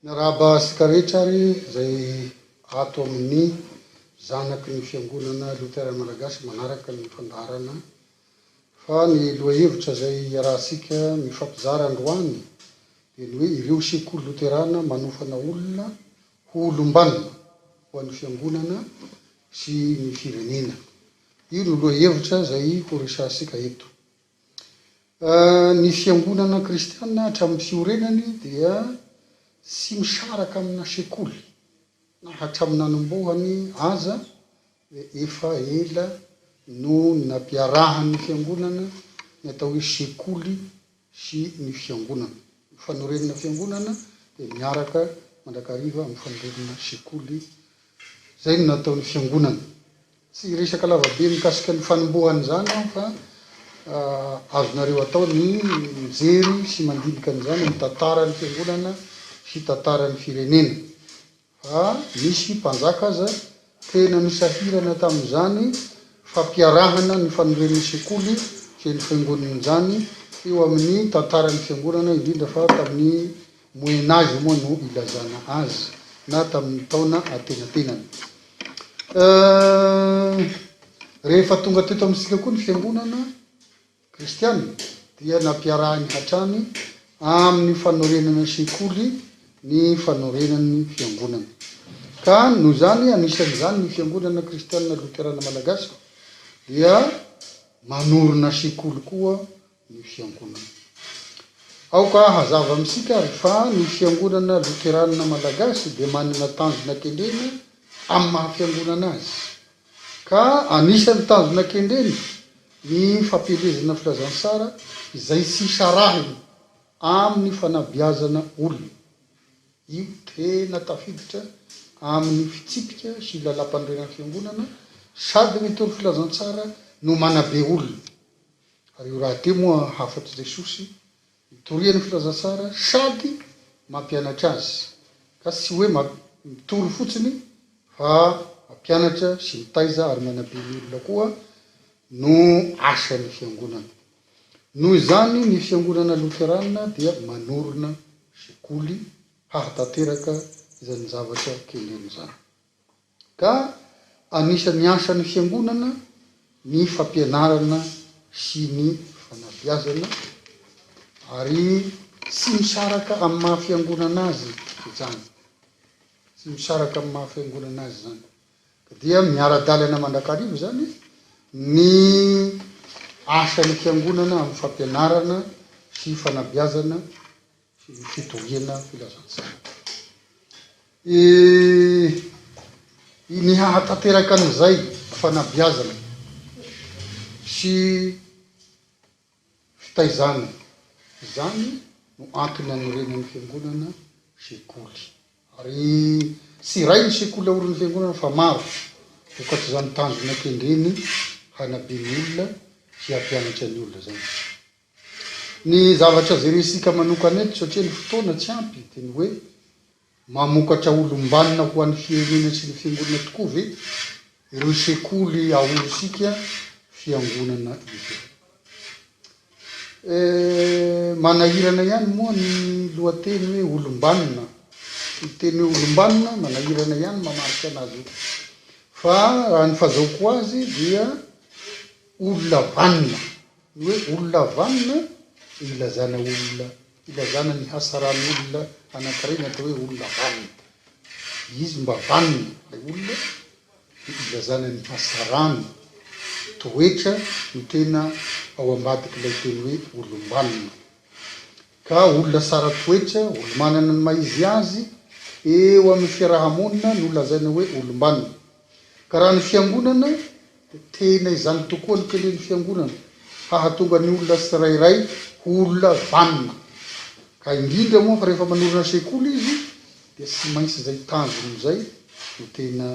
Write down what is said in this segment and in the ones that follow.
Naraba sikaretrary zay ato amin'ny zanaky ny Fiangonana Loterana-Malagasy manaraka ny fandarana fa ny lohahevitra zay iarahantsika mifampizara androany dia ny hoe ireo sekoly Loterana manofana olona ho olom-banona ho an'ny fiangonana sy ny firenena. Io no lohahevitra zay ho resansika eto. Ny fiangonana kristiana hatramin'ny fiorenany dia tsy misaraka amina sekoly na hatramin'ny nanombohany aza efa ela no nampiarahan'ny fiangonana ny atao hoe sekoly sy ny fiangonana. Fanorenana fiangonana dia miaraka mandrakariva amin'ny fanorenana sekoly. Zay no nataon'ny fiangonana. Tsy resaka lavabe mikasika ny fanombohany zany fa azonareo atao ny mijery sy mandinika an'izany ny tantaran'ny fiangonana sy tantaran'ny firenena. Fa misy mpanjaka aza tena misahirana tamin'izany fampiarahana ny fanorenana sekoly sy ny fiangonana zany eo amin'ny tantaran'ny fiangonana, indrindra fa tamin'ny Moyen Âge moa no ilazana azy na tamin'ny taona atenatenany. Rehefa tonga teto amintsika koa ny fiangonana kristiana dia nampiarahany hatrany amin'ny fanorenana sekoly ny fanorenan'ny fiangonana. Ka no zany anisan'izany ny fiangonana kristiana Loterana-Malagasy dia manorina sekoly koa ny fiangonana. Aoka hazava amintsika fa ny fiangonana Loterana-Malagasy dia manana tanjona kendrena amin'ny maha-fiangonana azy. Ka anisan'ny tanjona kendreny ny fampelezana filazantsara izay tsy sarahiny amin'ny fanabeazana olona. Io tena tafiditra amin'ny fitsipika sy lalam-panorenana fiangonana sady mitoro filazantsara no manabe olona. Ary io raha te moa hafatry Jesosy mitoriany filazantsara sady mampianatra azy. Ka tsy hoe mitory fotsiny fa mampianatra sy mitaiza ary manabe ny olona koa no asan'ny fiangonana. Noho izany ny fiangonana Loterana dia manorina sekoly hahatanteraka izany zavatra kendreny zany. Ka anisan'ny asan'ny fiangonana ny fampianarana sy ny fanabeazana ary tsy misaraka amin'ny maha-fiangonana azy zany. Tsy misaraka amin'ny maha-fiangonana azy zany. Dia miara-dalana mandrakariva zany ny asan'ny fiangonana amin'ny fampianarana sy fanabeazana sy fitoriana filazantsara. Ny hahatanteraka an'izay fanabeazana sy fitaizana zany no antony anorenan'ny fiangonana sekoly. Ary tsy ray ny sekoly aorin'ny fiangonana fa maro vokatry zany tanjona kendreny hanabe ny olona sy hampianatra ny olona zany. Ny zavatra jeresika manokana eto satria ny fotoana tsy ampy dia ny hoe mamokatra olom-banona ho an'ny firenena sy ny fiangonana tokoa ve ireo sekoly ahorosika fiangonana izy. Manahirana ihany moa ny lohateny hoe olom-banona. Ny teny hoe olom-banona manahirana ihany mamarika anazy io. Fa raha ny fahazaoko azy dia olona vanona. Ny hoe olona vanona ilazana olona, ilazana ny hasaran'olona anankiray ny atao hoe olona vanona. Izy mba vanona ilay olona ilazana ny hasarany toetra no tena ao ambadiky ilay teny hoe olom-banona. Ka olona sara toetra, olona manana ny maizy azy eo amin'ny fiarahamonina no lazaina hoe olom-banona. Ka raha ny fiangonana tena izany tokoa ny kelen'ny fiangonana hahatonga ny olona tsirairay olona vanona. Ka indrindra moa fa rehefa manorina sekoly izy dia tsy maintsy zay tanjony zay no tena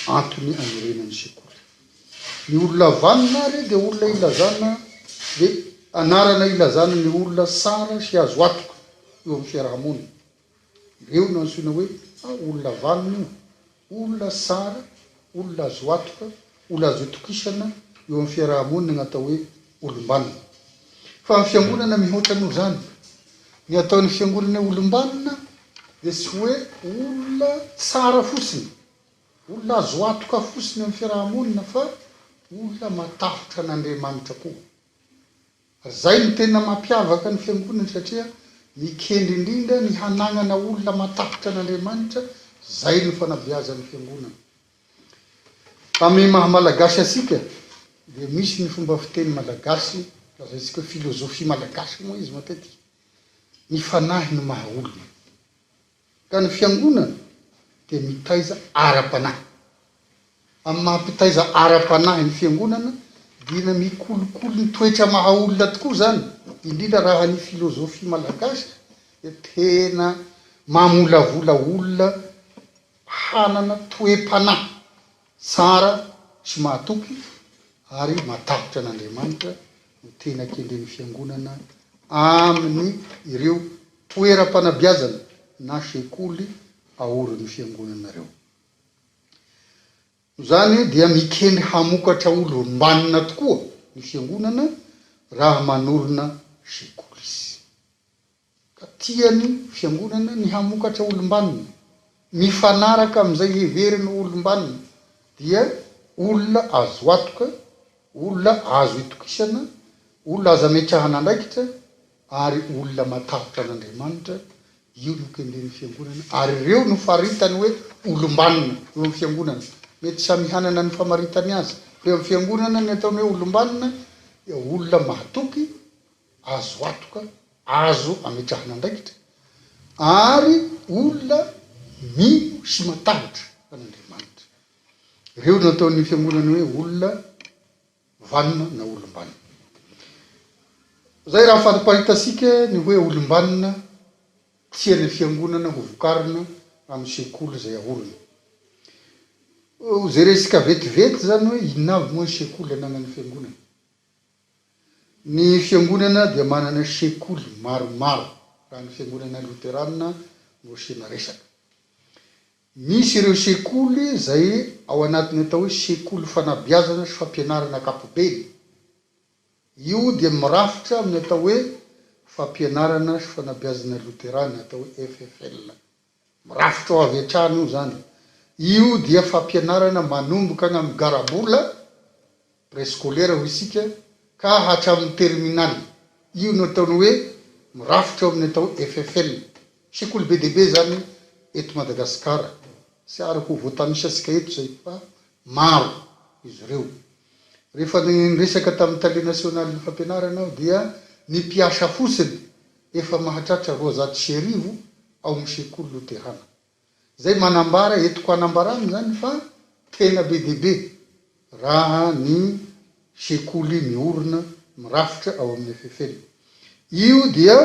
antony anorenan'ny sekoly. Ny olona vanona ary dia olona ilazana dia anarana ilazana ny olona tsara sy azo antoka eo amin'ny fiarahamonina. Ireo no antsoina hoe olona vanona io, olona tsara, olona azo antoka, olona azo itokisana eo amin'ny fiarahamonina ny atao hoe olom-banona. Fa ny fiangonana mihoatra noho zany. Ny ataon'ny fiangonana olom-banona dia tsy hoe olona tsara fotsiny, olona azo antoka fotsiny amin'ny fiarahamonina fa olona matahotra an'Andriamanitra koa. Zay no tena mampiavaka ny fiangonana satria mikendry indrindra ny hanagnana olona matahotra an'Andriamanitra zay ny fanabeazan'ny fiangonana. Amin'ny maha malagasy asika dia misy ny fomba fiteny malagasy, lazaitsika hoe filozofia malagasy moa izy matetika, ny fanahy ny maha olona. Ka ny fiangonana dia mitaiza ara-panahy. Amin'ny mahampitaiza ara-panahy ny fiangonana dia mikolokolo ny toetra maha olona tokoa zany, indrindra raha ny filozofia malagasy dia tena mamolavola olona hanana toe-panahy tsara sy mahatoky ary matahotra an'Andriamanitra no tena kendren'ny fiangonana amin'ny ireo toeram-panabeazana na sekoly aorin'ny fiangonana ireo. Zany dia mikendry hamokatra olom-banona tokoa ny fiangonana raha manorina sekoly izy. Ka tiany fiangonana ny hamokatra olom-banona, mifanaraka amin'izay heveriny olom-banona dia olona azo atoka, olona azo itokisana, olona azo ametrahana andraikitra ary olona matahotra an'Andriamanitra. Io no kendren'ny fiangonana ary ireo no faritany hoe olom-banona eo amin'ny fiangonana. Mety samy hanana ny famaritany azy. Eo amin'ny fiangonana ny ataony hoe olom-banona dia olona mahatoky, azo atoka, azo ametrahana andraikitra ary olona mino sy matahotra an'Andriamanitra. Ireo no ataon'ny fiangonana hoe olona vanona na olom-banona. Zay raha faripahitasika ny hoe olom-banona tian'ny fiangonana ho vokarina amin'ny sekoly zay ahorona. Zay resika vetivety zany hoe inona avy moa ny sekoly ananan'ny fiangonana. Ny fiangonana dia manana sekoly maromaro raha ny fiangonana Loterana no asiana resaka. Misy ireo sekoly zay ao anatiny atao hoe sekoly fanabeazana sy fampianarana ankapobeny. Io dia mirafitra amin'ny atao hoe fampianarana sy fanabeazana Loterana atao hoe ZFLM. Mirafitra ao avy hatrany io zany. Io dia fampianarana manomboka any amin'ny garabola préscolaire ho isika ka hatramin'ny terminaly. Io no ataony hoe mirafitra ao amin'ny atao ZFLM. Sekoly be deaibe zany eto Madagasikara. Sy ary ho voatanisasika eto zay fa maro izy ireo. Rehefa niresaka tamin'ny tale nasionaly fampianarana aho dia ny mpiasa fotsiny efa mahatratra 200,000 ao amin'ny sekoly Loterana. Zay manambara etoko anambarany zany fa tena be deaibe raha ny sekoly miorina mirafitra ao amin'ny ZFLM. Io dia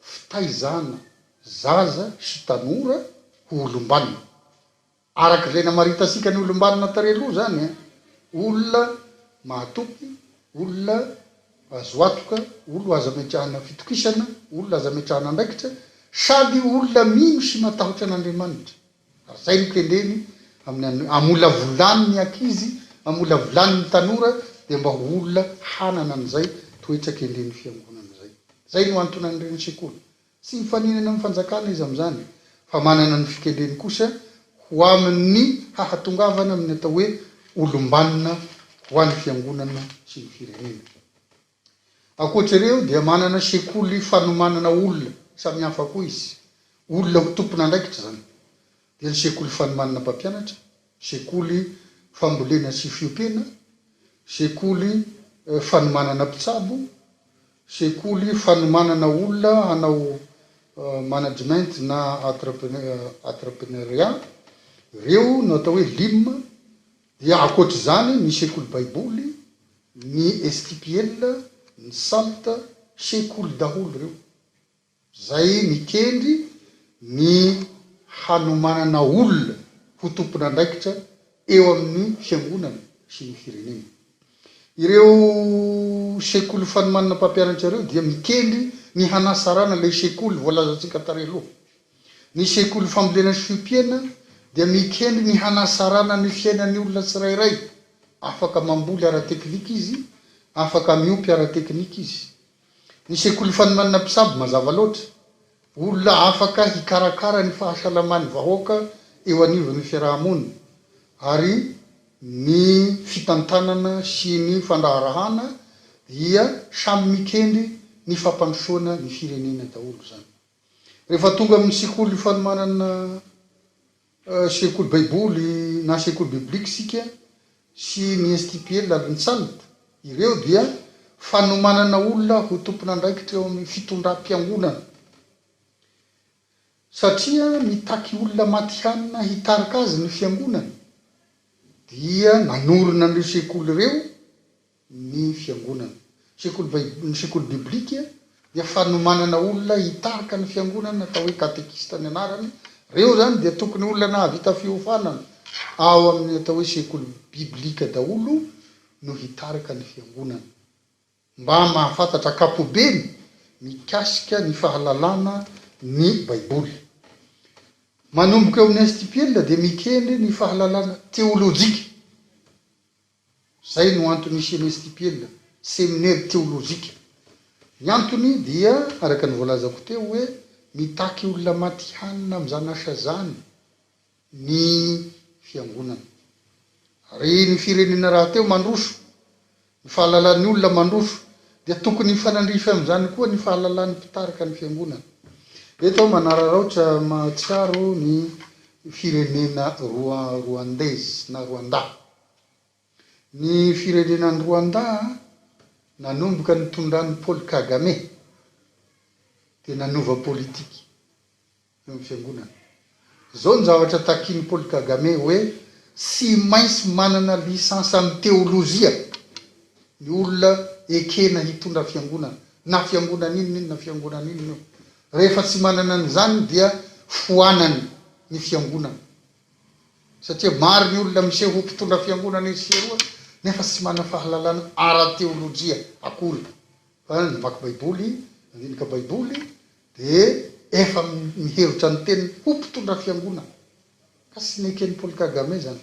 fitaizana zaza sy tanora ho olom-banona. Araka izay namaritasika ny olom-banona tareloha zany, olona mahatoky, olona azo atoka, olona azo ametrahana fitokisana, olona azo ametrahana andraikitra, sady olona mino sy matahotra an'Andriamanitra. Zay no kendreny amin'ny amolavolany ny ankizy, amolavolany ny tanora dia mba olona hanana an'izay toetra kendren'ny fiangonana zay. Zay no antonan'ireny sekoly. Tsy mifaninana amin'ny fanjakana izy amin'izany, fa manana ny fikendreny kosa ho amin'ny hahatongavana amin'ny atao hoe olom-banona ho an'ny fiangonana sy ny firenena. Ankoatr'ireo dia manana sekoly fanomanana olona samy hafa koa izy. Olona ho tompona andraikitra zany. Dia ny sekoly fanomanana Mpampianatra, sekoly fambolena sy fiompiana, sekoly fanomanana mpitsabo, sekoly fanomanana olona hanao management na entrepreneuria. Ireo no atao hoe LIM. Dia ankoatra zany ny sekoly baiboly, ny STPL, ny salta, sekoly daholo ireo. Zay mikendry ny hanomanana olona ho tompona andraikitra eo amin'ny fiangonana sy ny firenena. Ireo sekoly fanomanana mpampianatra ireo dia mikendry ny hanasarana ilay sekoly voalazantsika tareloha. Ny sekoly fambolena sy fiompiana dia mikendry ny hanasarana ny fiainan'ny olona tsirairay. Afaka mamboly ara-teknika izy, afaka miompy ara-teknika izy. Ny sekoly fanomanana mpisabo mazava loatra, olona afaka hikarakara ny fahasalaman'ny vahoaka eo anivon'ny fiarahamonina ary ny fitantanana sy ny fandraharahana dia samy mikendry ny fampandrosoana ny firenena daholo zany. Rehefa tonga amin'ny sekoly fanomanana sekoly baiboly na sekoly biblique sika sy ny STPL ary ny salta ireo dia fanomanana olona ho tompona andraikitra eo amin'ny fitondram-piangonana satria mitaky olona matihanina hitarika azy ny fiangonana dia nanorona an'ireo sekoly ireo ny fiangonana ny sekoly biblika dia fanomanana olona hitarika ny fiangonana atao hoe katekista ny anarany reo zany dia tokony olona nahavita fiofanana ao amin'ny atao hoe sekoly biblika daholo no hitarika ny fiangonana mba mahafantatra kapobeny mikasika ny fahalalana ny baiboly manomboka eo amin'ny STPL dia mikendry ny fahalalana teolojika zay no antony isian'ny STPL seminaire teolojika ny antony dia araka ny voalazako teo hoe mitaky olona matihanina amin'izany asa zany ny fiangonana ary ny firenena raha teo mandroso ny fahalalan'ny olona mandroso dia tokony fanandrify amin'izany koa ny fahalalan'ny mpitarika ny fiangonana eto manararaotra mahatsiaro ny firenena rwandese na Rwanda ny firenenan'ny Rwanda nanomboka ny tondran'ny Paul Kagame dia nanova politika eo amin'ny fiangonana zao ny zavatra takiany Paul Kagame hoe sy maintsy manana lisansa amin'ny teolojia ny olona ekena hitondra fiangonana na fiangonana inona na fiangonana inona rehefa tsy manana an'izany dia foanany ny fiangonana satria maro ny olona miseho mpitondra fiangonana izy fiaroa nefa tsy manana fahalalana ara-teolojia akory fa navaky baiboly andinika baiboly dia efa mihevitra ny teny ho mpitondra fiangonana ka sy nekeny Paul Kagame zany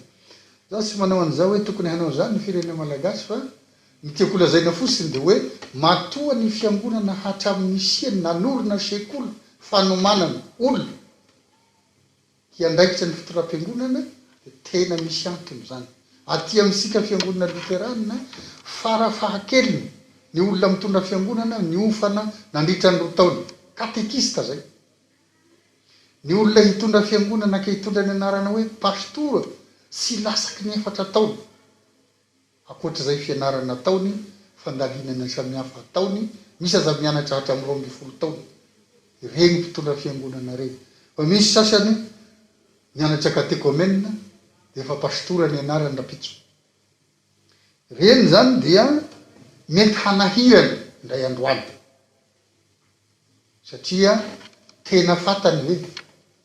za tsy manao an'izao hoe tokony hanao zany ny Firenena-Malagasy fa mitiako lazaina fotsiny dia hoe matoa ny fiangonana hatramin'ny isiany nanorina sekoly fanomanana olona hiandraikitra ny fitondram-piangonana dia tena misy antony zany aty amintsika fiangonana Loterana farafahakeliny ny olona mitondra fiangonana ny ofana nandritra ny 2 taona katekista zay ny olona hitondra fiangonana ka hitondra ny anarana hoe pastora sy lasaky ny 4 taona akoatr'izay fianarana ataony fandalinana samihafa ataony misy aza mianatra hatramin'ny 12 taona ireny mpitondra fiangonana reny fa misy sasany mianatra katekomena dia efa pastora ny anarany rapitso reny zany dia mety hanahirana indray androany satria tena fatany ve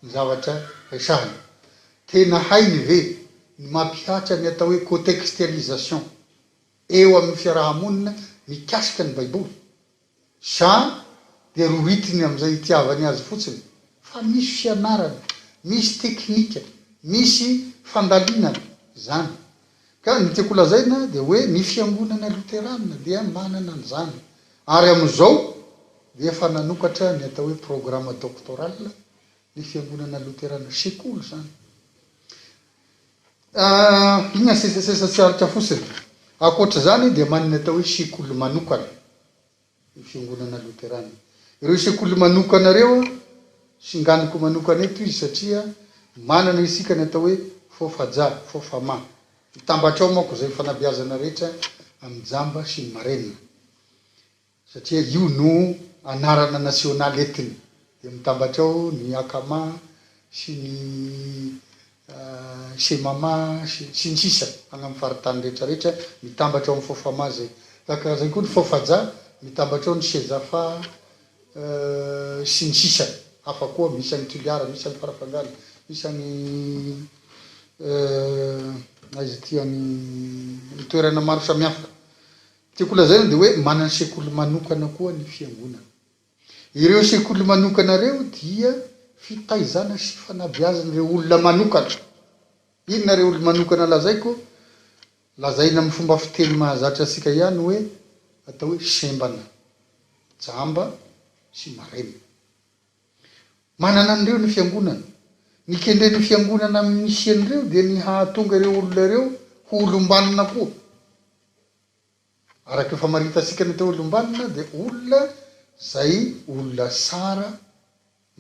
ny zavatra resahany tena hainy ve ny mampihatra ny atao hoe contextualisation eo amin'ny fiarahamonina mikasika ny baiboly sa dia roritiny amin'izay itiavany azy fotsiny fa misy fianarana misy teknika misy fandalinana zany ka ny tiako lazaina dia hoe ny fiangonana Loterana dia manana an'izany ary amin'izao dia efa nanokatra ny atao hoe programme doctoral ny fiangonana Loterana sekoly zany igna sesasesa tsiaritra fotsiny akoatra zany dia manana atao hoe sekoly manokana ny fiangonana Loterana ireo sekoly manokana reo singaniko manokana eto izy satria manana isika ny atao hoe fofaja fofama mitambatra ao mako zay fanabiazana rehetra amin'ny jamba sy ny marenina satria io no anarana nasionaly etiny dia mitambatra ao ny akama sy ny semama sy ny sisa any amin'ny faritany rehetrarehetra mitambatra ao amin'ny fofama zay zay koa ny fofaja mitambatra ao ny sezafa sy ny sisa hafa koa misy any tuliara misy any farafangana misy any aizy ty any toerana maro samihafa tiako lazaina dia hoe manana sekoly manokana koa ny fiangonana ireo sekoly manokana reo dia fitaizana sy fanabiazana reo olona manokana inona reo olona manokana lazaiko lazaina amin'ny fomba fiteny mahazatra asika ihany hoe atao hoe sembana jamba sy marenina manana an'ireo ny fiangonana ny kendren'ny fiangonana amin'ny isian'ireo dia ny hahatonga ireo olona ireo ho olom-banona koa araka efa marita asika ny teo olom-banona dia olona zay olona sara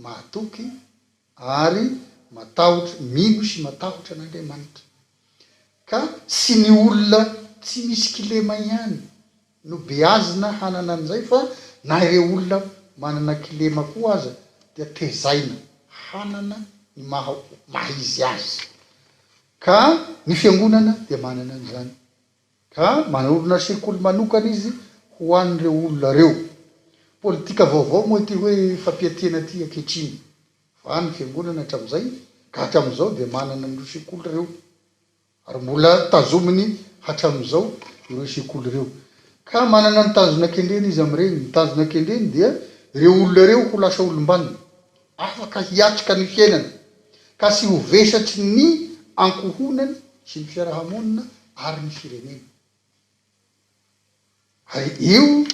mahatoky ary matahotra mino sy matahotra n'Andriamanitra ka sy ny olona tsy misy kilema ihany no beazina hanana an'izay fa na ireo olona manana kilema koa aza dia tezaina hanana ny maha izy azy ka ny fiangonana dia manana an'izany ka manarona sekoly manokana izy ho an'ireo olona reo politika vaovao moa ty hoe fampiatiana ty ankehitriny fa ny fiangonana hatramin'izay ka hatramin'izao dia manana an'ireo sekoly reo ary mbola tazominy hatramin'izao ireo sekoly reo ka manana ny tanjona kendreny izy amin'ireny ny tanjona kendreny dia ireo olona reo ho lasa olom-banona afaka hiatrika ny fiainana ka sy ho vesatry ny ankohonany sy ny fiarahamonina ary ny firenena ary io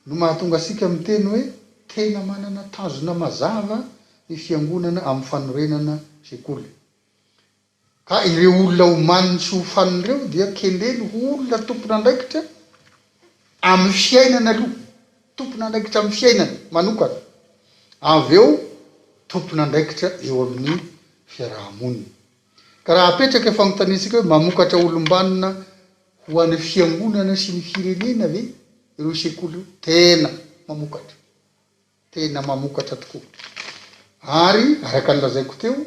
no mahatonga asika miteny hoe tena manana tanjona mazava ny fiangonana amin'ny fanorenana sekoly ka ireo olona omaniny sy hofanin'ireo dia kendreny ho olona tompon'andraikitra amin'ny fiainana aloha tompon'andraikitra amin'ny fiainana manokana avy eo tompon'andraikitra eo amin'ny fiarahamonina ka raha apetraka fagnotanisika hoe mamokatra olom-banona ho an'ny fiangonana sy ny firenena ve ireo sekoly io tena mamokatra tokoa ary araka nylazaiko teo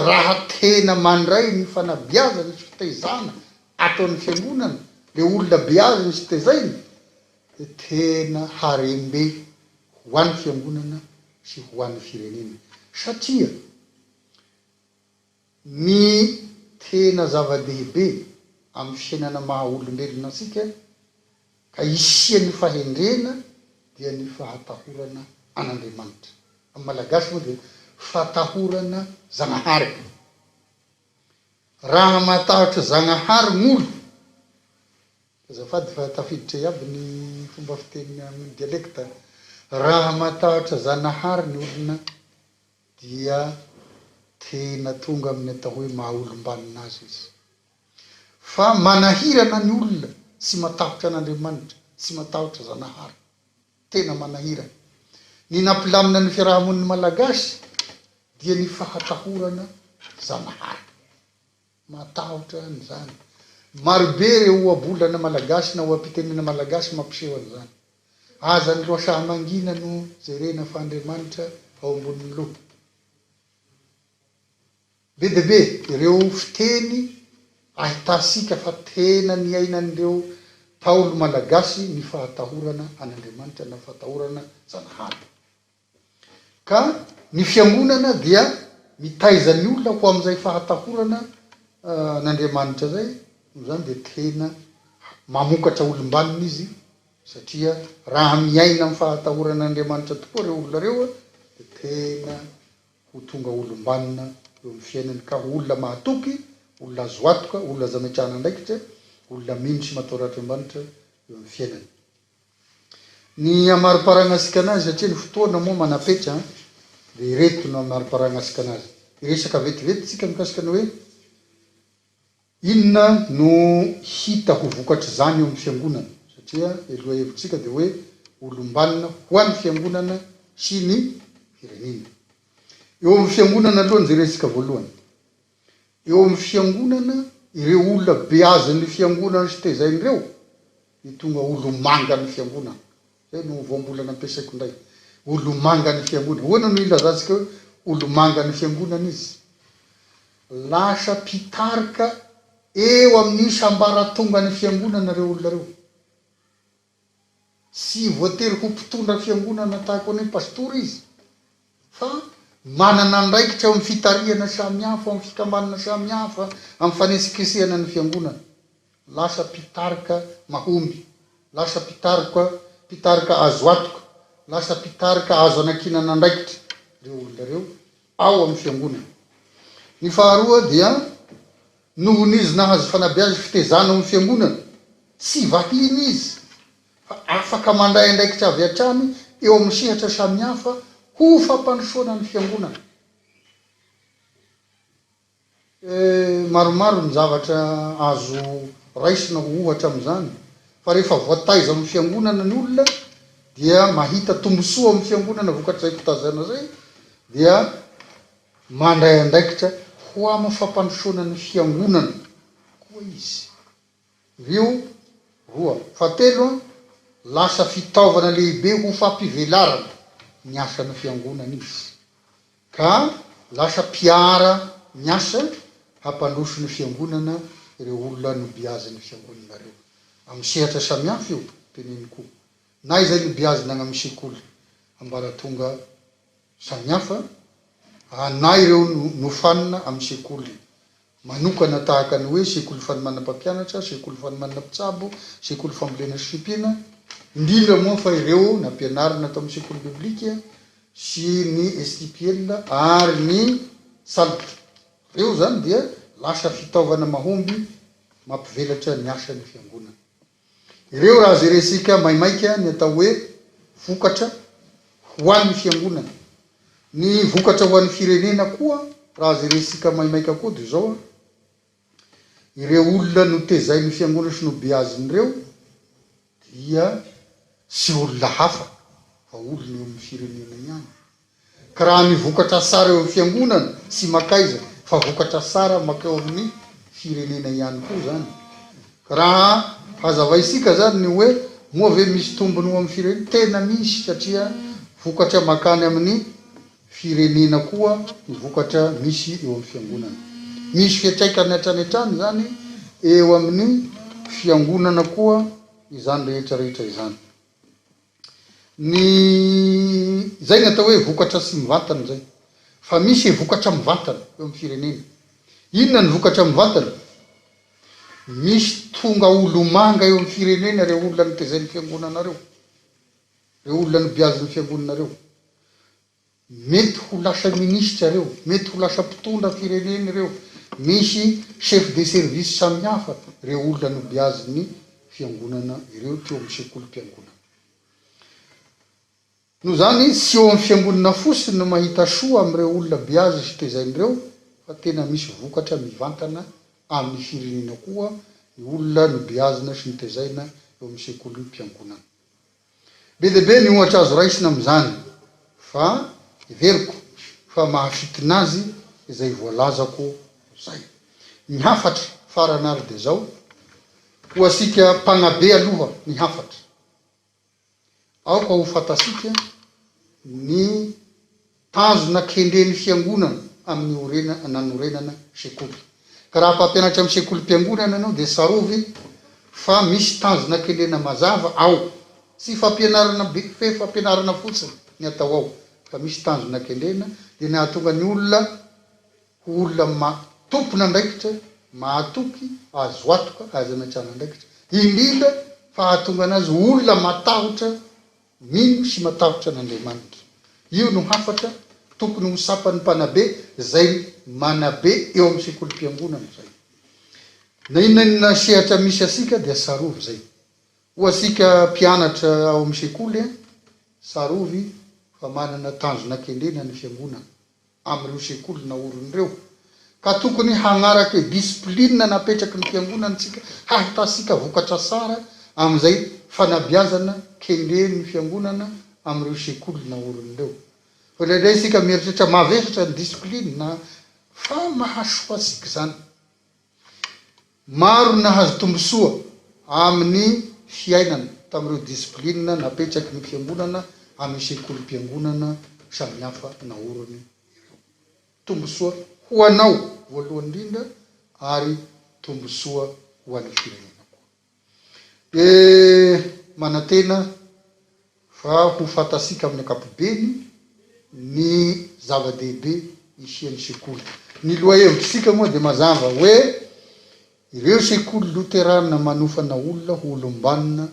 raha tena mandray ny fanabeazana sy fitaizana ataon'ny fiangonana le olona beazana sy fitaizana dia tena harembe ho an'ny fiangonana sy ho an'ny firenena satria ny tena zava-dehibe amin'ny fiainana maha olombelona ansika ka isian'ny fahendrena dia ny fahatahorana an'Andriamanitra amin'ny malagasy moa dia fatahorana zagnahary raha matahotra zagnahary gn'olo azafady fa tafiditra iaby ny fomba fiteny amin'ny dialekta raha matahotra zagnahary ny olona dia tena tonga amin'ny atao hoe maha olom-banona azy izy fa manahirana ny olona sy matahotra an'Andriamanitra sy matahotra zagnahary tena manahirana ny nampilamina ny fiarahamoniny malagasy dia ny fahatahorana zagnahary matahotra an'izany marobe reo oabolana malagasy na oampitenena malagasy mampiseho an'izany aza ny loasaha mangina no jerena fa Andriamanitra ao ambonin'ny loha be de be ireo fiteny ahitasika fa tena ny ainan'ireo Paolo malagasy ny fahatahorana an'Andriamanitra na fahatahorana zagnahary ka ny fiangonana dia mitaizany olona ho amin'izay fahatahorana n'Andriamanitra zay zany dia tena mamokatra olom-banona izy satria raha miaina amin'ny fahatahorana n'Andriamanitra tokoa reo olona reo dia tena ho tonga olom-banona eo amin'ny fiainany ka olona mahatoky olona azo atoka olona azo ametrahana andraikitra olona mino sy matahotra Andriamanitra eo amin'ny fiainany ny amariparana asika anazy satria ny fotoana moa manapetra dia ireto no amariparana asika anazy iresaka vetivety tsika mikasika ny hoe inona no hita ho vokatra zany eo amin'ny fiangonana satria eloha hevintsika dia hoe olom-banona ho an'ny fiangonana sy ny firenena eo amin'ny fiangonana aloha ny jerentsika voalohany eo amin'ny fiangonana ireo olona beazan'ny fiangonana sy tezain'ireo ny tonga olomanga ny fiangonana zay no voambolana ampiasaiko indray olomanga ny fiangonana hoana no ilazantsika hoe olomanga ny fiangonana izy lasa pitarika eo amin'ny sambaratonga ny fiangonana reo olona reo sy voatery ho mpitondra fiangonana tahako any pastora izy fa manana andraikitra eo amin'ny fitariana samihafa amin'ny fikambanana samihafa amin'ny fanesikesehana ny fiangonana lasa pitarika mahomby lasa pitarika azo atoka lasa pitarika azo anakinana andraikitra reo olona reo ao amin'ny fiangonana ny faharoa dia nohon' izy nahazo fanabeazy fitezana amin'ny fiangonana tsy vahiny izy fa afaka mandray andraikitra avy hatrany eo amin'ny sehatra samihafa ho fampandrosoana ny fiangonana maromaro ny zavatra azo raisina ho ohatra amin'izany fa rehefa voataiza amin'ny fiangonana ny olona dia mahita tombosoa amin'ny fiangonana vokatrizay fitazana zay dia mandray andraikitra ho ama fampandrosoana ny fiangonana koa izy. Ireo roa. Fahatelo, lasa fitaovana lehibe ho fampivelarana ny asana fiangonana izy. Ka lasa piara miasa hampandroso ny fiangonana ireo olona nobiazy ny fiangonana reo. Amin'ny sehatra samihafa io teneny koa. Na izay nobiazina amin'ny sekoly ambaratonga samihafa, na ireo nofanina amin'ny sekoly manokana tahaka ny hoe sekoly fanomana mpampianatra, sekoly fanomana mpitsabo, sekoly fambolena sy fimpiana, indrindra moa fa ireo nampianarina atao amin'ny sekoly biblika sy ny STPL ary ny saltra. Reo zany dia lasa fitaovana mahomby mampivelatra ny asan'ny fiangonana. Ireo raha zeresika maimaika ny atao hoe vokatra ho an'ny fiangonana. Ny vokatra ho an'ny firenena koa raha zeresika maimaika koa dia zao, ireo olona notezay ny fiangonana sy nobeazin'ireo dia sy olona hafa fa olona eo amin'ny firenena ihany. Ka raha ny vokatra sara eo amin'ny fiangonana sy makaiza fa vokatra sara makao amin'ny firenena ihany koa zany. Ka raha hazavaisika zany ny hoe moa ve misy tombony ho amin'ny firenena, tena misy, satria vokatra makany amin'ny firenena koa ny vokatra misy eo amin'ny fiangonana. Misy fiatraikany hatranetrany zany eo amin'ny fiangonana koa izany rehetra rehetra izany. Ny zay ny atao hoe vokatra sy mivantana zay. Fa misy vokatra mivantana eo amin'ny firenena. Inona ny vokatra mivantana? Misy tonga olo manga eo amin'ny firenena reo olona nitezay fiangonana reo. Reo olona nibiazin'ny fiangonana reo. Mety ho lasa ministra reo, mety ho lasa mpitondra firenena reo. Misy chef de service samihafa reo olona nibiazin'ny fiangonana ireo teo amin'ny sekoly mpiangonana. No zany sy eo amin'ny fiangonana fotsiny no mahita soa amin'ireo olona biazy sy tezain'ireo, fa tena misy vokatra mivantana amin'ny firenena koa ny olona nobiazina sy nitezaina eo amin'ny sekoly mpiangonana. Be dia be ny ohatra azo raisina amin'izany, fa veriko fa mahafitina azy izay voalazako zay. Ny hafatra farana ary dia zao, ho asika mpanabe aloha ny hafatra. Aoka ho fantasika ny tanjona kendren'ny fiangonana amin'ny nanorenana sekoly. Ka raha mpampianatra amin'ny sekoly mpiangonana ianao dia sarovy fa misy tanjona kendrena mazava ao. Tsy fampianarana fe fampianarana fotsiny ny atao ao, fa misy tanjona kendrena dia nahatonga ny olona tompona andraikitra, mahatoky, azo atoka, azo ametrana andraikitra. Indrindra fa hahatonga anazy olona matahotra mino sy matahotra n'Andriamanitra. Io no hafatra tokony ho sapan'ny mpanabe zay manabe eo amin'ny sekoly mpiangonana zay. Na inona sehatra misy asika dia sarovy zay. Ho asika mpianatra ao amin'ny sekoly, sarovy fa manana tanjona kendrena ny fiangonana amin'ireo sekoly naoron'ireo. Ka tokony hagnaraka disiplinina napetraky ny fiangonantsika, hahitasika vokatra sara amin'izay fanabiazana kendren'ny fiangonana amin'ireo sekoly naoron'ireo. Fa indraindray isika mieritratra mavesatra ny disiplinina fa mahasoa asika zany. Maro nahazo tombosoa amin'ny fiainana tamin'ireo disiplinina napetraky ny fiangonana amin'ny sekoly mpiangonana samihafa naorony ireo. Tombosoa ho anao voalohany indrindra ary tombosoa ho an'ny firenena koa. Manantena fa ho fantasika amin'ny ankapobeny ny zava-dehibe isian'ny sekoly. Ny loha hevitsika moa dia mazava hoe ireo sekoly Loterana manofana olona ho olom-banona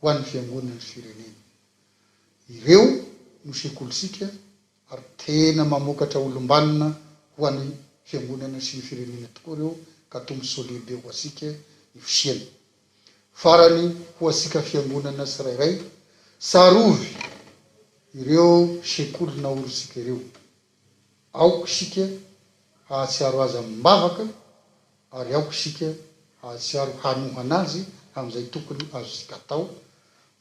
ho an'ny fiangonana sy firenena. Ireo no sekolysika ary tena mamokatra olom-banona ho an'ny fiangonana sy ny firenena tokoa reo, ka tombosoa lehibe ho asika ny fisiany. Farany ho asika fiangonana tsirairay, sarovy ireo sekoly naorosika ireo. Aoka isika hahatsiaro azy amin'ny mbavaka ary aoka isika hahatsiaro hanohana azy amin'izay tokony azosika atao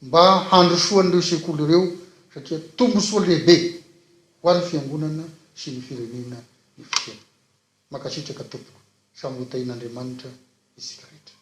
mba handrosoan'ireo sekoly ireo, satria tombosoa lehibe ho an'ny fiangonana sy ny firenena ny fiteny. Makasitraka tompoko samy ho tain'Andriamanitra isika rehetra.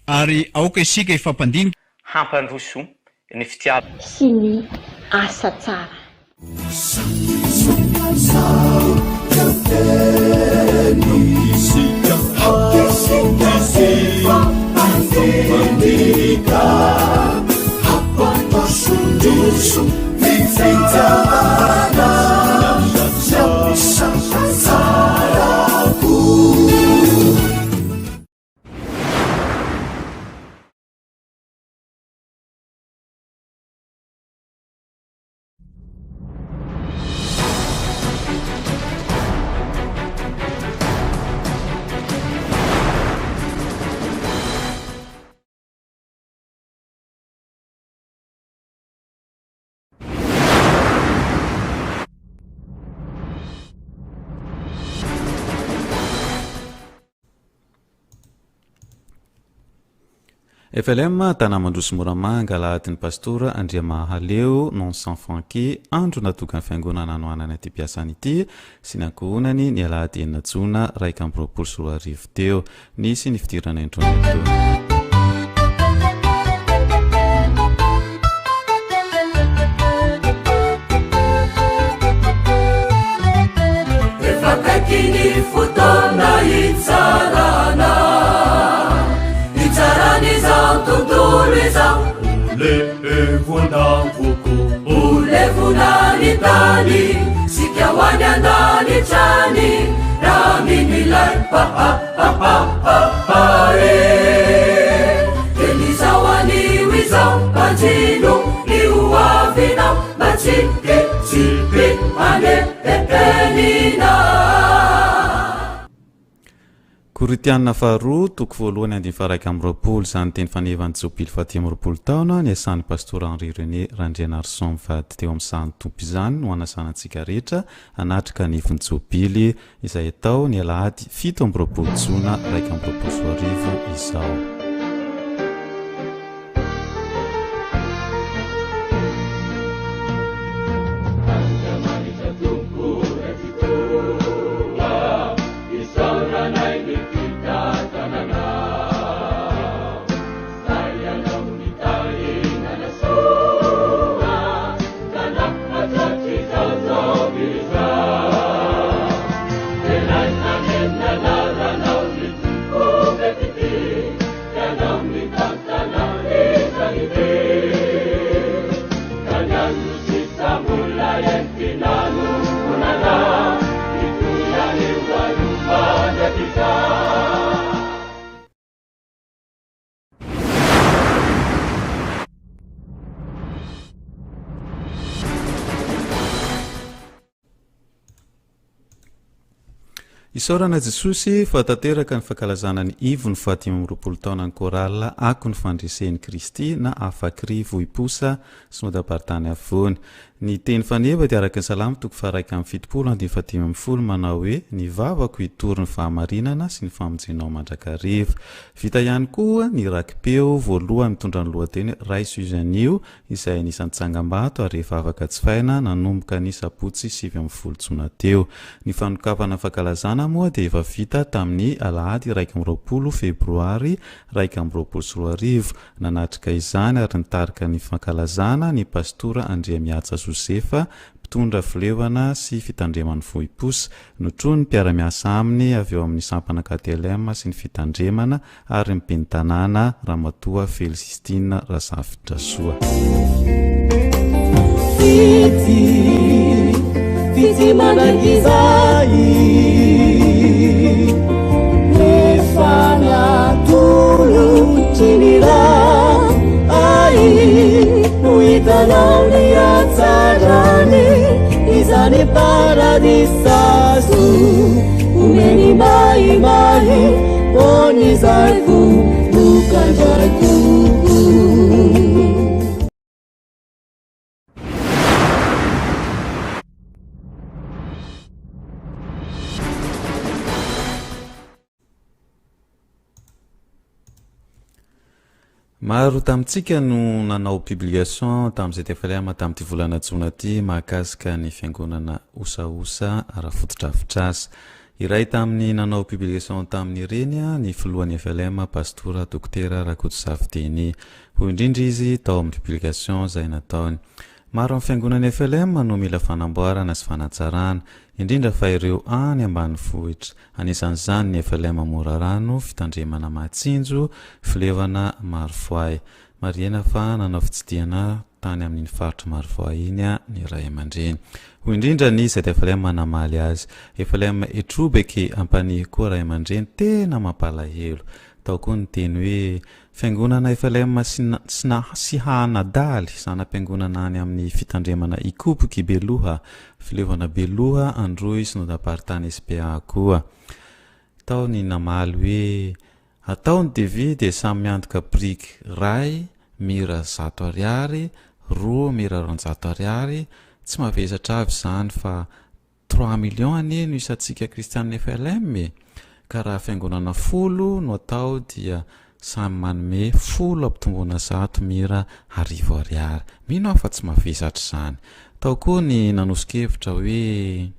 Ary aoka isika ifampandinika hampandroso ny fitiava sy ny asa tsara. FLM tanamandroso moramanga lahatiny pastora andria mahaleo non sans fanke andro natokany fiangonana anoanana ty piasany ity sy nankohonany ny alahady enina jona raika amby roapolo sy roa arivo teo nisy ny fidirana indronato efakakiny fotona itsarana ulevunalitani sikawani andani chani raminilai papapapae elizawani wiza majinu liuwavina machiki chipi ane epenina Koritianina faharoa toko voalohany andiny faraika amby roapolo izany teny fanevany jopily faty amby roapolo taona ny asan'ny pastora Henri René Randrianarson mivady teo amin'ny sany tompo izany no anasanantsika rehetra anatrika nivony jopily izay atao ny alahady fito amby roapolo jona raika amby roapolo sy roa arivo izao. Isaorana Jesosy fatateraka ny fankalazana ny ivo ny fahatimy amby roapolo taona ny korala ako ny fandresen'i Kristy na afakry vohiposa sy modapartany avony. Ny teny faneva dia araka ny salamo toko faraika amin'ny fitopolo andiny fahatimy amby folo manao hoe ny vavako hitory ny fahamarinana sy ny famonjenao mandrakariva. Vita ihany koa ny rakim-peo voalohany mitondra ny lohateny Ray Suzanio izay anisan'ny tsangam-bato ary vavaka tsy faina nanomboka ny sabotsy 7 jona teo. Ny fanokafana fankalazana moa dia efa vita tamin'ny alahady 1 febroary 2024 nanatrika izany ary nitarika ny fankalazana ny pastora Andriamiatsa Josefa mpitondra filevana sy fitandremany vohiposa notrony ny mpiara-miasa aminy avy eo amin'ny sampana KTLM sy ny fitandremana ary mipeny tanàna Ramatoa Felicistine Razafidrasoa. Fiti manangizai nefana tulu chinira ai uitanau ni atsarani izani paradisasu umeni mai mai poni zaiku bukan jaiku. Maro tamitsika no nanao publication tamin'ny ZFLM tamin'ity volana jona ity mahakasika ny fiangonana osaosa ara-fotodrafitrasa. iray tamin'ny nanao publication tamin'ny renya ny filohan'ny FLM pastora dokotera Kotobesoa ho indrindra izy tao amin'ny publication zay nataony. Maro amin'ny fiangonan'ny FLM no mila fanamboarana sy fanatsarana indrindra fa ireo any ambanivohitra. Anisan'izany ny FLM Morarano fitandremana matsinjo filevana Marovoay. Mariana fa nanao fitsidiana tany amin'ny faritra Marovoay iny ny ray aman-dreny. Ho indrindra ny ZFLM manamaly azy. FLM Etrobeke ampanihy koa ray aman-dreny tena mampalahelo. Tao koa ny teny hoe fiangonana FLM sy hanadaly sanam-piangonana any amin'ny fitandremana ikopoky beloha filevana beloha androy sy nodapartany SPA koa. Tao ny namaly hoe atao ny devis dia samy miantoka brique ray mira 100 ariary, roa mira 200 ariary, tsy mavesatra avy zany fa 3 millions ane no isatsika kristianina FLM. Ka raha fiangonana 10 no atao dia samy manome 10 ampitomboana 100 mira 10 ariary. Mino aho fa tsy mavesatra zany. Tao koa ny nanosikevitra hoe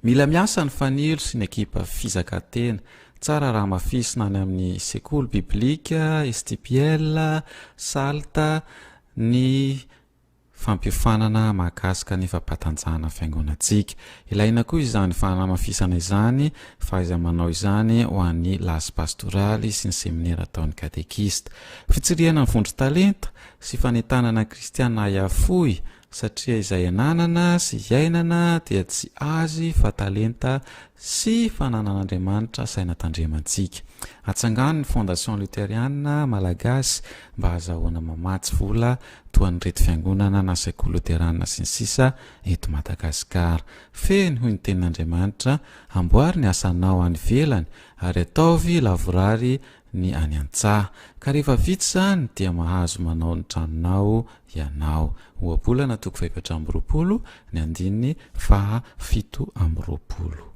mila miasa ny fanilo sy ny ekipa fizakatena. Tsara raha mafisina any amin'ny sekoly biblika, STPL, salta ny fampifanana mahakasika ny fampatanjahana fiangonantsika. Ilaina koa izany fanamafisana izany fa izay manao izany ho an'ny lasy pastoraly sy ny seminaire ataon'ny katekista. Fitsiriana ny vondro talenta sy fanentanana kristiana iafoy satria izay ananana sy iainana dia tsy azy fa talenta sy fananan'Andriamanitra saina tandremantsika. Atsangano ny fondation Loterana-Malagasy mba azahoana mamatsy vola toa ny reto fiangonana na sekoly Loterana sy ny sisa eto Madagasikara. Feno hoy ny tenin'Andriamanitra, amboary ny asanao any velany ary ataovy lavorary ny any an-tsaha. Ka rehefa vita zany dia mahazo manao ny tranonao ianao. Ohabolana 720 ny andininy 720.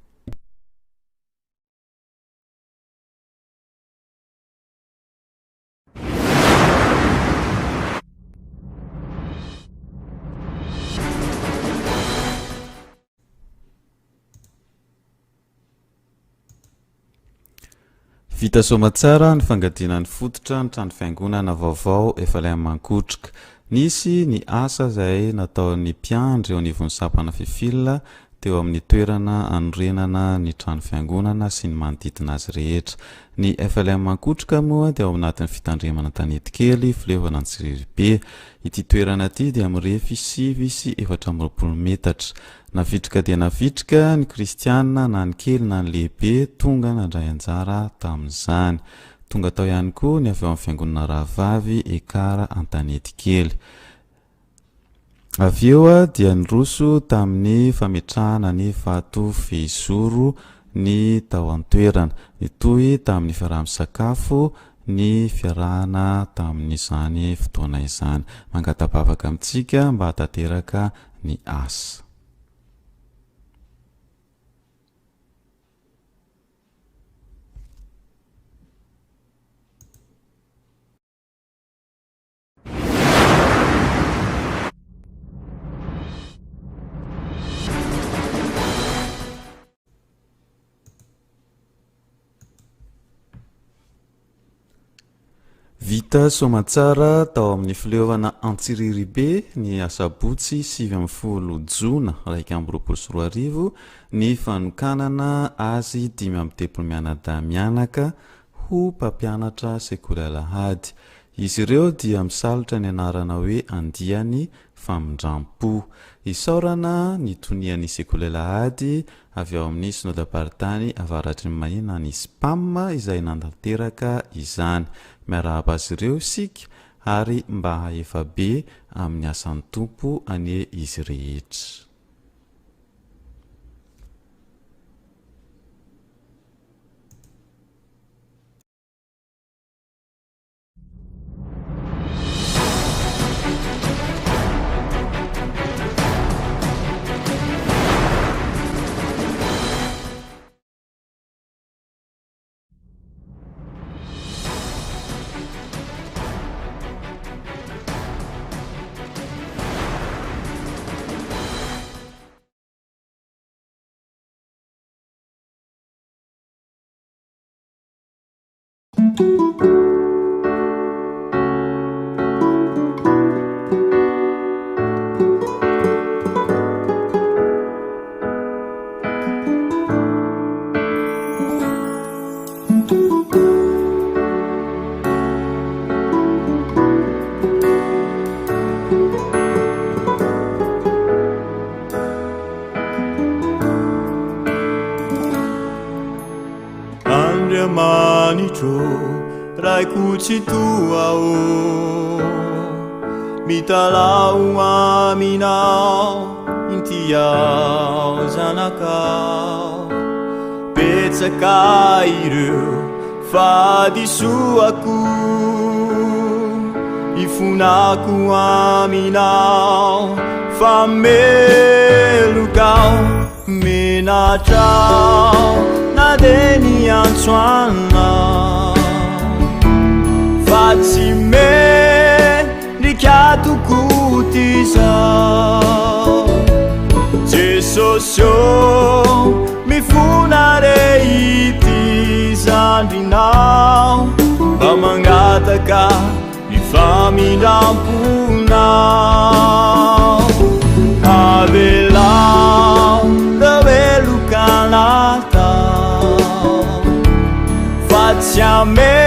Vita somatsara ny fangadinan'ny fototra ny trano fiangonana vaovao FLM Mankotrika. Nisy ny asa izay nataon'ny mpiandry eo anivon'ny sampana fifilina teo amin'ny toerana anorenana ny trano fiangonana sy ny manodidina azy rehetra. Ny FLM Mankotrika moa dia ao anatin'ny fitandremana tanety kely filevana Antsirirybe. Ity toerana ity dia mirefy 5 sy 420 metatra. Navitrika dia navitrika ny kristianina na ny kely na ny lehibe tonga nandray anjara tamin'izany. Tonga tao ihany koa ny avy ao amin'ny fiangonana Rahavavy Ekara Antanety kely. Avy eo dia nyroso tamin'ny fametrahana ny vato fehizoro ny tao an-toerana. Nitohy tamin'ny fiaraha-misakafo ny fiarahana tamin'izany fotoana izany. Mangatapavaka amintsika mba hatateraka ny asa. Vita somatsara tao amin'ny filevana Antsirirybe ny asabotsy 7 jona 2024 ny fanokanana azy 5 mianada mianaka ho mpampianatra sekoly alahady. Izy ireo dia misalotra ny anarana hoe andiany famindrampo. Isaorana ny tonian'ny sekoly alahady avy ao amin'ny synodapartany avaratry ny mahina ny Mpam izay nandateraka izany. Miarahaba azy ireo isika ary mba hahefa be amin'ny asan'ny tompo anie izy rehetra. Raikuchituao mitalau aminao intiao zanakao petsaka ireo fadisoako ifonako aminao famelokao menatrao na de niantsoanao Fatsy ndikatokoti zao Jesosio mifona reity zandrinao mba mangataka ny famindramponao avelao davelokanatao fatsy ame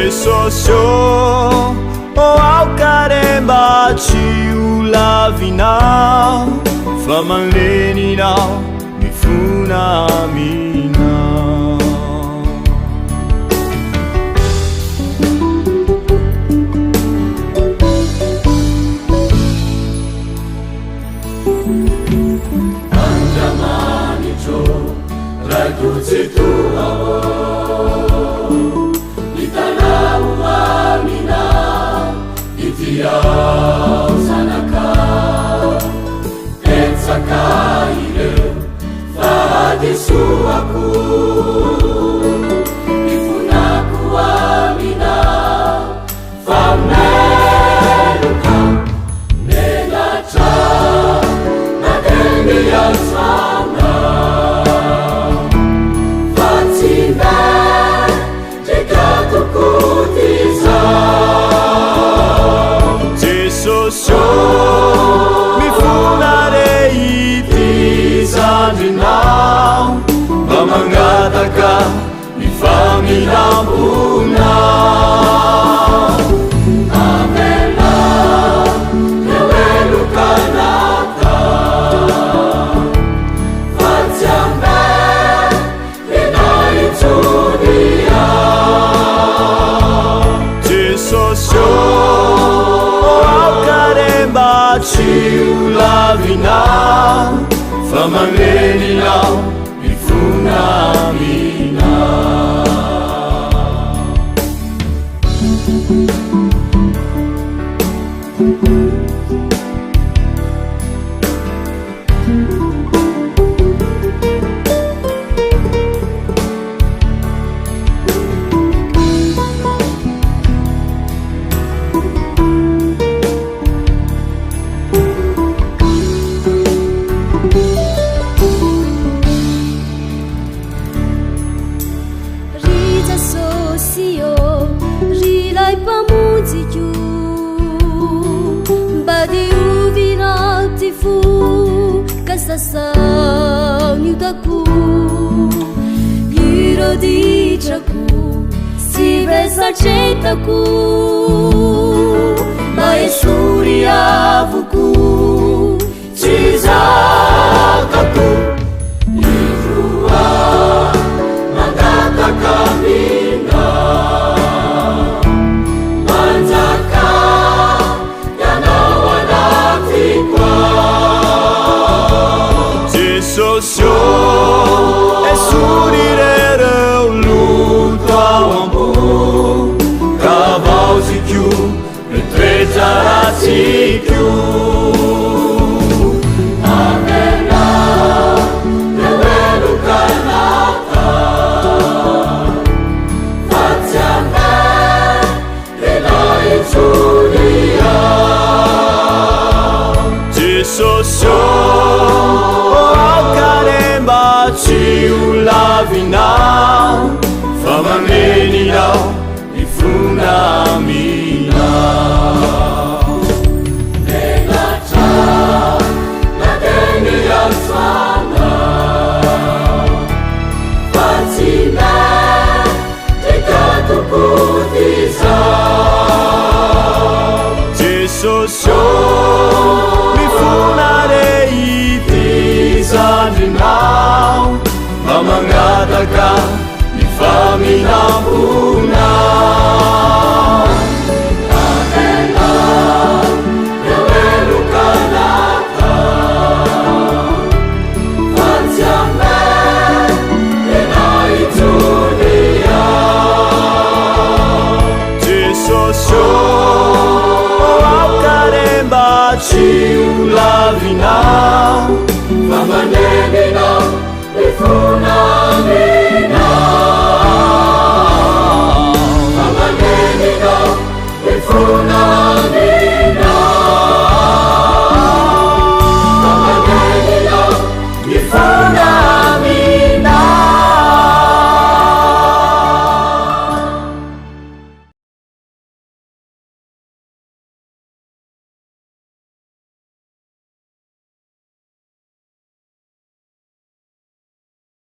Jesosio o aukaremba ciulavinao famanleninao mifuna aminao Andamanitro raikutsituao Itiao sanaka Petsaka ireo fadisuaku Ifunaku aminao fameluka Menatra nademiansana Fatsime jikatokutiza Jesosio mifona reity zandrinao mba mangataka ny familamponao avelao eoelokanata fatsy ambe rinaitsoniao Jesosio ciulavinao famanleninao mifuna aminao Sauniutaku iroditraku sivesacetaku maesuriavuku cizakaku irua magatakamina manjaka yanawanatikwa Jesosio esurirere luto ao amor cavalzicchiu retrezaracicchiu Avena mameninao ifunamina negatra nateneyasana fatsina tekatokutiza jesosio mifunareitizandrinao mamangataka mifaminambuna